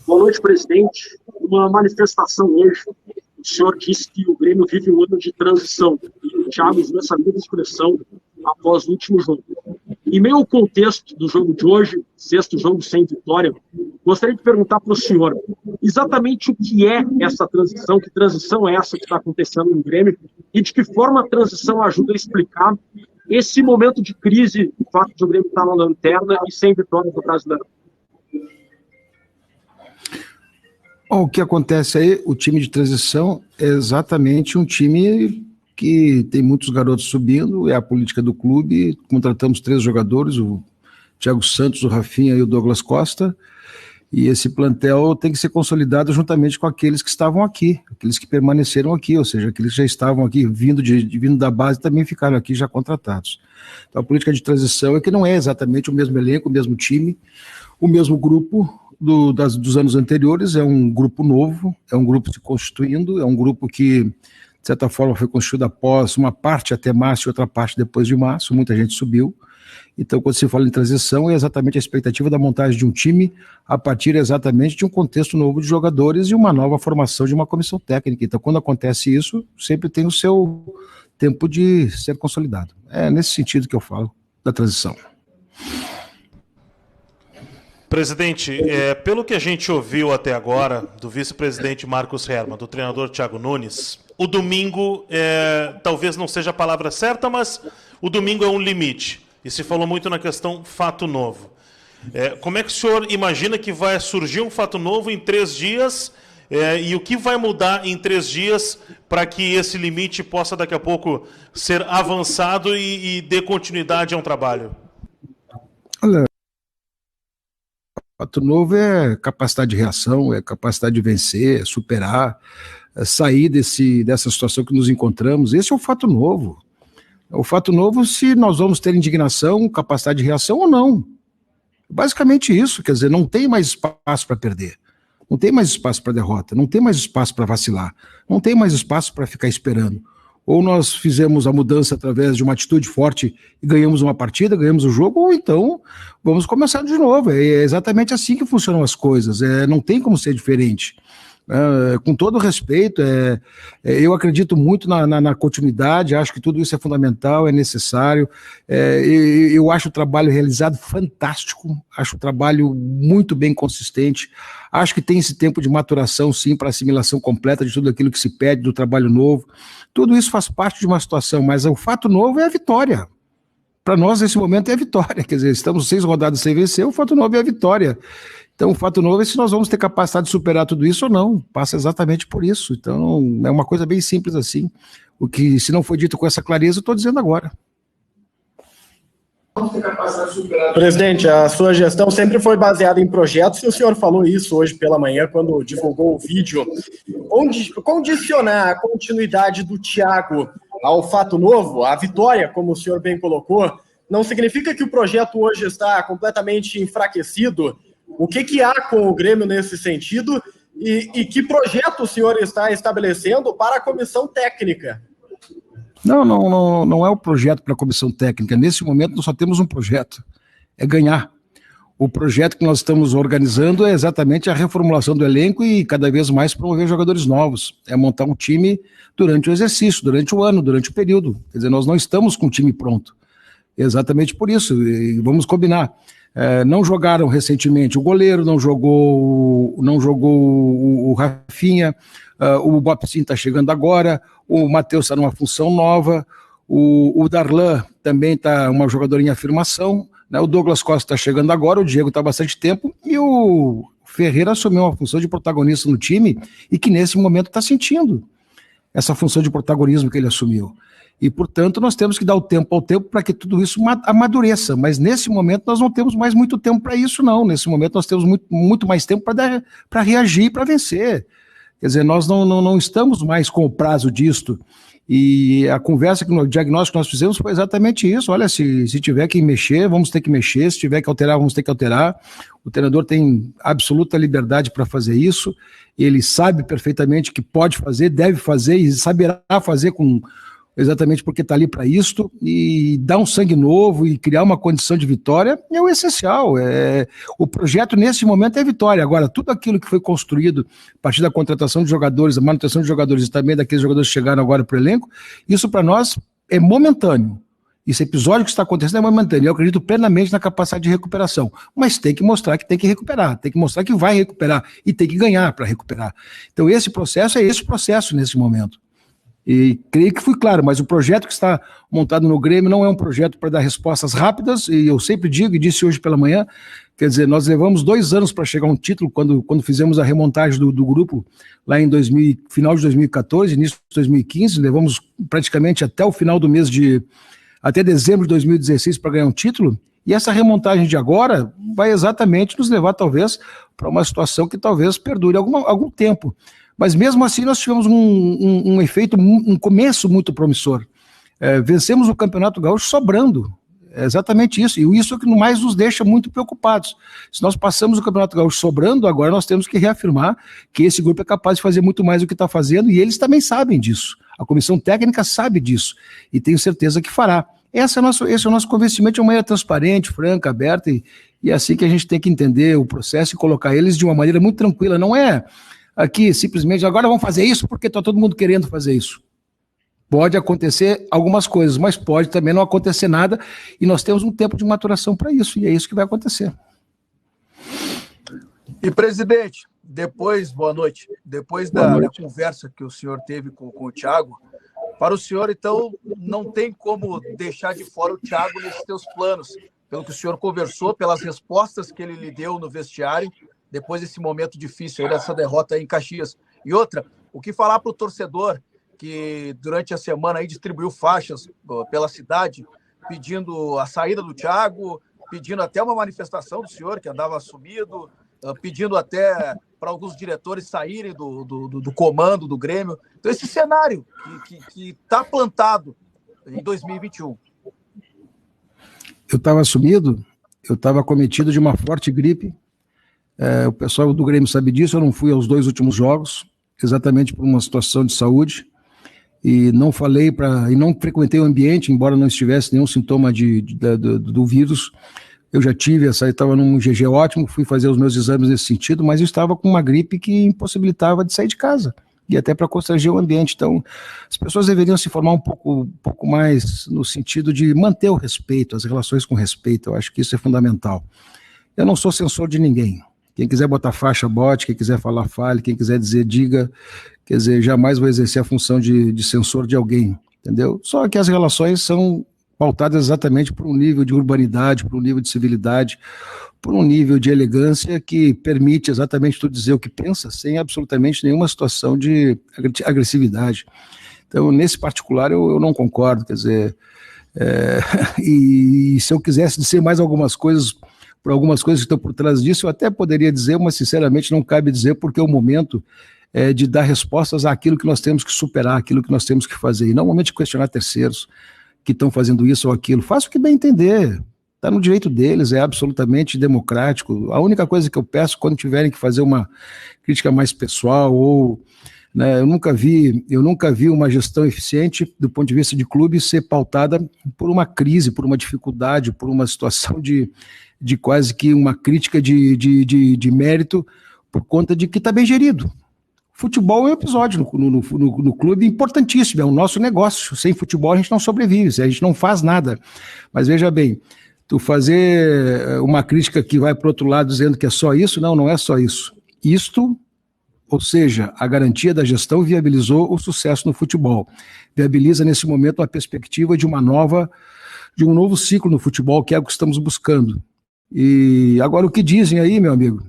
Boa noite, presidente. Uma manifestação hoje. O senhor disse que o Grêmio vive um ano de transição. E o Thiago usou essa mesma expressão após o último jogo. Em meio ao contexto do jogo de hoje, sexto jogo sem vitória, gostaria de perguntar para o senhor exatamente o que é essa transição, que transição é essa que está acontecendo no Grêmio e de que forma a transição ajuda a explicar esse momento de crise, o fato de o Grêmio estar na lanterna e sem vitória do Brasileirão. Bom, o que acontece aí, o time de transição é exatamente um time que tem muitos garotos subindo, é a política do clube, contratamos 3 jogadores, o Thiago Santos, o Rafinha e o Douglas Costa, e esse plantel tem que ser consolidado juntamente com aqueles que estavam aqui, aqueles que permaneceram aqui, ou seja, aqueles que já estavam aqui, vindo da base, também ficaram aqui já contratados. Então a política de transição é que não é exatamente o mesmo elenco, o mesmo time, o mesmo grupo dos anos anteriores, é um grupo novo, é um grupo se constituindo, é um grupo que, de certa forma, foi constituído após uma parte até março e outra parte depois de março, muita gente subiu. Então, quando se fala em transição, é exatamente a expectativa da montagem de um time a partir exatamente de um contexto novo de jogadores e uma nova formação de uma comissão técnica. Então, quando acontece isso, sempre tem o seu tempo de ser consolidado. É nesse sentido que eu falo da transição. Presidente, pelo que a gente ouviu até agora do vice-presidente Marcos Hermann, do treinador Thiago Nunes, o domingo talvez não seja a palavra certa, mas o domingo é um limite. E se falou muito na questão fato novo. Como é que o senhor imagina que vai surgir um fato novo em 3 dias e o que vai mudar em 3 dias para que esse limite possa daqui a pouco ser avançado e dê continuidade a um trabalho? Olha, fato novo é capacidade de reação, é capacidade de vencer, é superar, é sair dessa situação que nos encontramos. Esse é o fato novo. O fato novo se nós vamos ter indignação, capacidade de reação ou não. Basicamente isso, quer dizer, não tem mais espaço para perder, não tem mais espaço para derrota, não tem mais espaço para vacilar, não tem mais espaço para ficar esperando. Ou nós fizemos a mudança através de uma atitude forte e ganhamos uma partida, ganhamos o jogo, ou então vamos começar de novo. É exatamente assim que funcionam as coisas, não tem como ser diferente. Com todo respeito, eu acredito muito na continuidade, acho que tudo isso é fundamental, é necessário, eu acho o trabalho realizado fantástico, acho o trabalho muito bem consistente, acho que tem esse tempo de maturação sim para assimilação completa de tudo aquilo que se pede do trabalho novo, tudo isso faz parte de uma situação, mas o fato novo é a vitória. Para nós, nesse momento, é a vitória, quer dizer, estamos 6 rodadas sem vencer, o fato novo é a vitória. Então, o fato novo é se nós vamos ter capacidade de superar tudo isso ou não. Passa exatamente por isso. Então, é uma coisa bem simples assim. O que, se não foi dito com essa clareza, eu estou dizendo agora. Presidente, a sua gestão sempre foi baseada em projetos, e o senhor falou isso hoje pela manhã, quando divulgou o vídeo. Condicionar a continuidade do Thiago ao fato novo, à vitória, como o senhor bem colocou, não significa que o projeto hoje está completamente enfraquecido? O que há com o Grêmio nesse sentido e que projeto o senhor está estabelecendo para a comissão técnica? Não é o projeto para a comissão técnica. Nesse momento nós só temos um projeto, é ganhar. O projeto que nós estamos organizando é exatamente a reformulação do elenco e cada vez mais promover jogadores novos. É montar um time durante o exercício, durante o ano, durante o período. Quer dizer, nós não estamos com o time pronto. Exatamente por isso, e vamos combinar. Não jogaram recentemente o goleiro, não jogou o Rafinha, o Bopsin está chegando agora, o Matheus está numa função nova, o Darlan também está uma jogadora em afirmação, né? O Douglas Costa está chegando agora, o Diego está há bastante tempo, e o Ferreira assumiu uma função de protagonista no time e que nesse momento está sentindo essa função de protagonismo que ele assumiu. E, portanto, nós temos que dar o tempo ao tempo para que tudo isso amadureça, mas nesse momento nós não temos mais muito tempo para isso, não. Nesse momento nós temos muito mais tempo para reagir e para vencer. Quer dizer, nós não estamos mais com o prazo disto. E a conversa, o diagnóstico que nós fizemos foi exatamente isso. Olha, se tiver que mexer, vamos ter que mexer, se tiver que alterar, vamos ter que alterar. O treinador tem absoluta liberdade para fazer isso, ele sabe perfeitamente que pode fazer, deve fazer e saberá fazer com exatamente porque está ali para isto, e dar um sangue novo e criar uma condição de vitória é o essencial. O projeto nesse momento é vitória. Agora, tudo aquilo que foi construído a partir da contratação de jogadores, da manutenção de jogadores e também daqueles jogadores que chegaram agora para o elenco, isso para nós é momentâneo. Esse episódio que está acontecendo é momentâneo. Eu acredito plenamente na capacidade de recuperação, mas tem que mostrar que tem que recuperar, tem que mostrar que vai recuperar e tem que ganhar para recuperar. Então esse processo é esse processo nesse momento. E creio que fui claro, mas o projeto que está montado no Grêmio não é um projeto para dar respostas rápidas, e eu sempre digo, e disse hoje pela manhã, quer dizer, nós levamos 2 anos para chegar a um título, quando fizemos a remontagem do grupo, lá em final de 2014, início de 2015, levamos praticamente até o final do mês até dezembro de 2016 para ganhar um título, e essa remontagem de agora vai exatamente nos levar, talvez, para uma situação que talvez perdure algum tempo. Mas mesmo assim nós tivemos um efeito, um começo muito promissor. Vencemos o Campeonato Gaúcho sobrando, é exatamente isso, e isso é o que mais nos deixa muito preocupados. Se nós passamos o Campeonato Gaúcho sobrando, agora nós temos que reafirmar que esse grupo é capaz de fazer muito mais do que está fazendo, e eles também sabem disso. A comissão técnica sabe disso, e tenho certeza que fará. Esse é o nosso convencimento de uma maneira transparente, franca, aberta, e é assim que a gente tem que entender o processo e colocar eles de uma maneira muito tranquila. Não é aqui simplesmente, agora vamos fazer isso porque está todo mundo querendo fazer isso. Pode acontecer algumas coisas, mas pode também não acontecer nada, e nós temos um tempo de maturação para isso, e é isso que vai acontecer. E, presidente, boa noite, depois da conversa que o senhor teve com o Thiago, para o senhor, então, não tem como deixar de fora o Thiago nesses seus planos, pelo que o senhor conversou, pelas respostas que ele lhe deu no vestiário, depois desse momento difícil, dessa derrota aí em Caxias. E outra, o que falar para o torcedor que durante a semana aí distribuiu faixas pela cidade, pedindo a saída do Thiago, pedindo até uma manifestação do senhor, que andava sumido, pedindo até para alguns diretores saírem do comando do Grêmio. Então, esse cenário que está plantado em 2021. Eu estava sumido, eu estava cometido de uma forte gripe. O pessoal do Grêmio sabe disso, eu não fui aos 2 últimos jogos, exatamente por uma situação de saúde, e não falei e não frequentei o ambiente, embora não estivesse nenhum sintoma do vírus. Eu já tive estava num GG ótimo, fui fazer os meus exames nesse sentido, mas eu estava com uma gripe que impossibilitava de sair de casa, e até para constranger o ambiente. Então, as pessoas deveriam se informar um pouco mais no sentido de manter o respeito, as relações com respeito. Eu acho que isso é fundamental. Eu não sou censor de ninguém. Quem quiser botar faixa, bote. Quem quiser falar, fale. Quem quiser dizer, diga. Quer dizer, jamais vou exercer a função de censor de alguém, entendeu? Só que as relações são pautadas exatamente por um nível de urbanidade, por um nível de civilidade, por um nível de elegância que permite exatamente tu dizer o que pensa sem absolutamente nenhuma situação de agressividade. Então, nesse particular, eu não concordo, quer dizer, e se eu quisesse dizer mais algumas coisas, por algumas coisas que estão por trás disso, eu até poderia dizer, mas sinceramente não cabe dizer, porque o momento é de dar respostas àquilo que nós temos que superar, aquilo que nós temos que fazer, e não o momento de questionar terceiros que estão fazendo isso ou aquilo. Faça o que bem entender, está no direito deles, é absolutamente democrático. A única coisa que eu peço, quando tiverem que fazer uma crítica mais pessoal, ou né, eu nunca vi uma gestão eficiente do ponto de vista de clube ser pautada por uma crise, por uma dificuldade, por uma situação de quase que uma crítica de mérito, por conta de que está bem gerido. Futebol é um episódio no clube importantíssimo, é o nosso negócio. Sem futebol a gente não sobrevive, a gente não faz nada. Mas veja bem, tu fazer uma crítica que vai para o outro lado dizendo que é só isso, não é só isso. Isto, ou seja, a garantia da gestão viabilizou o sucesso no futebol. Viabiliza nesse momento a perspectiva de um novo ciclo no futebol, que é o que estamos buscando. E agora o que dizem aí, meu amigo?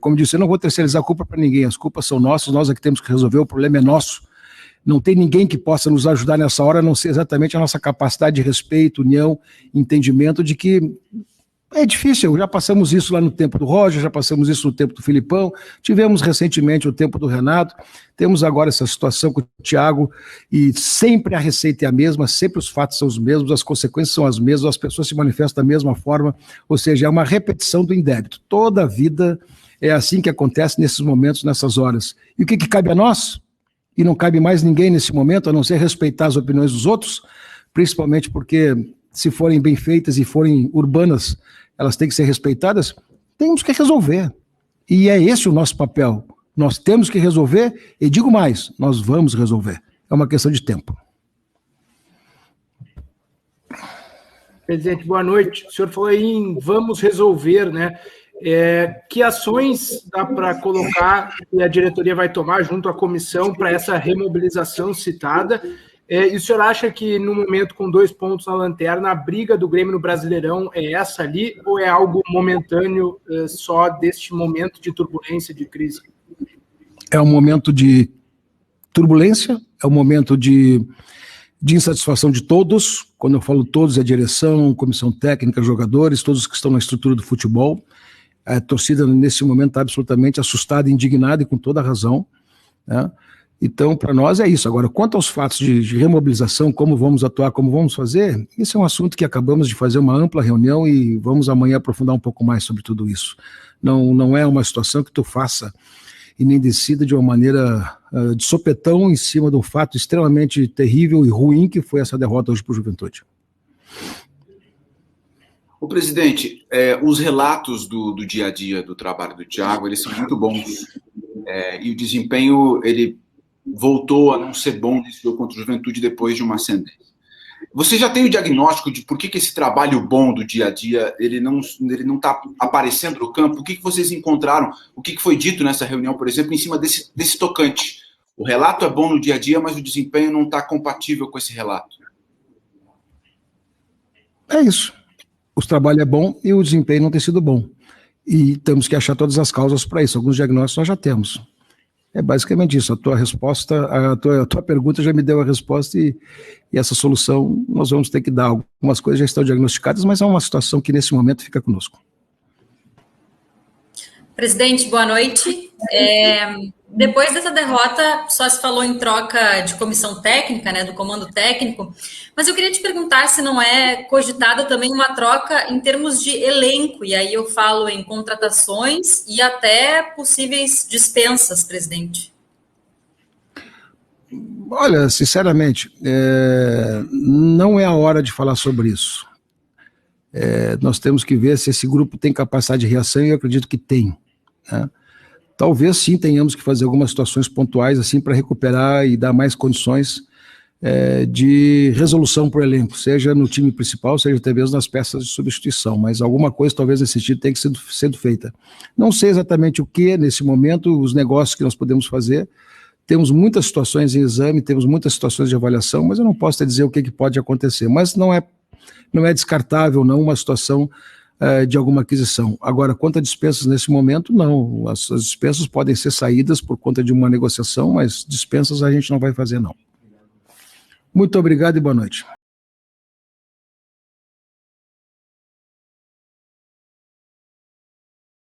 Como disse, eu não vou terceirizar a culpa para ninguém, as culpas são nossas, nós é que temos que resolver, o problema é nosso. Não tem ninguém que possa nos ajudar nessa hora, a não ser exatamente a nossa capacidade de respeito, união, entendimento de que é difícil. Já passamos isso lá no tempo do Roger, já passamos isso no tempo do Filipão, tivemos recentemente o tempo do Renato, temos agora essa situação com o Thiago, e sempre a receita é a mesma, sempre os fatos são os mesmos, as consequências são as mesmas, as pessoas se manifestam da mesma forma, ou seja, é uma repetição do indébito. Toda a vida é assim que acontece nesses momentos, nessas horas. E o que cabe a nós? e não cabe mais ninguém nesse momento, a não ser respeitar as opiniões dos outros, principalmente porque, se forem bem feitas e forem urbanas, elas têm que ser respeitadas, temos que resolver. E é esse o nosso papel. Nós temos que resolver, e digo mais, nós vamos resolver. É uma questão de tempo. Presidente, boa noite. O senhor falou aí em vamos resolver, né? Que ações dá para colocar que a diretoria vai tomar junto à comissão para essa remobilização citada? E o senhor acha que, no momento com 2 pontos na lanterna, a briga do Grêmio no Brasileirão é essa ali, ou é algo momentâneo só deste momento de turbulência, de crise? É um momento de turbulência, é um momento de insatisfação de todos. Quando eu falo todos, é direção, comissão técnica, jogadores, todos que estão na estrutura do futebol. A torcida, nesse momento, está absolutamente assustada, indignada e com toda a razão, né? Então, para nós é isso. Agora, quanto aos fatos de remobilização, como vamos atuar, como vamos fazer, esse é um assunto que acabamos de fazer uma ampla reunião e vamos amanhã aprofundar um pouco mais sobre tudo isso. Não é uma situação que tu faça e nem decida de uma maneira de sopetão em cima de um fato extremamente terrível e ruim que foi essa derrota hoje para o Juventude. O presidente, os relatos do dia a dia do trabalho do Thiago, eles são muito bons. E o desempenho, ele voltou a não ser bom nesse jogo contra o Juventude depois de uma ascendência. Você já tem o diagnóstico de por que esse trabalho bom do dia a dia, ele não está aparecendo no campo? O que vocês encontraram? O que foi dito nessa reunião, por exemplo, em cima desse tocante? O relato é bom no dia a dia, mas o desempenho não está compatível com esse relato. É isso. O trabalho é bom e o desempenho não tem sido bom. E temos que achar todas as causas para isso. Alguns diagnósticos nós já temos. É basicamente isso. A tua resposta, a tua pergunta já me deu a resposta e essa solução nós vamos ter que dar. Algumas coisas já estão diagnosticadas, mas é uma situação que nesse momento fica conosco. Presidente, boa noite. Depois dessa derrota, só se falou em troca de comissão técnica, né, do comando técnico, mas eu queria te perguntar se não é cogitada também uma troca em termos de elenco, e aí eu falo em contratações e até possíveis dispensas, presidente. Olha, sinceramente, não é a hora de falar sobre isso. Nós temos que ver se esse grupo tem capacidade de reação, e eu acredito que tem, né? Talvez sim tenhamos que fazer algumas situações pontuais assim para recuperar e dar mais condições de resolução para o elenco, seja no time principal, seja até mesmo nas peças de substituição, mas alguma coisa talvez nesse sentido tenha que ser feita. Não sei exatamente o que nesse momento, os negócios que nós podemos fazer, temos muitas situações em exame, temos muitas situações de avaliação, mas eu não posso te dizer o que pode acontecer, mas não é descartável não uma situação de alguma aquisição. Agora, quanto a dispensas nesse momento, não. As dispensas podem ser saídas por conta de uma negociação, mas dispensas a gente não vai fazer, não. Muito obrigado e boa noite.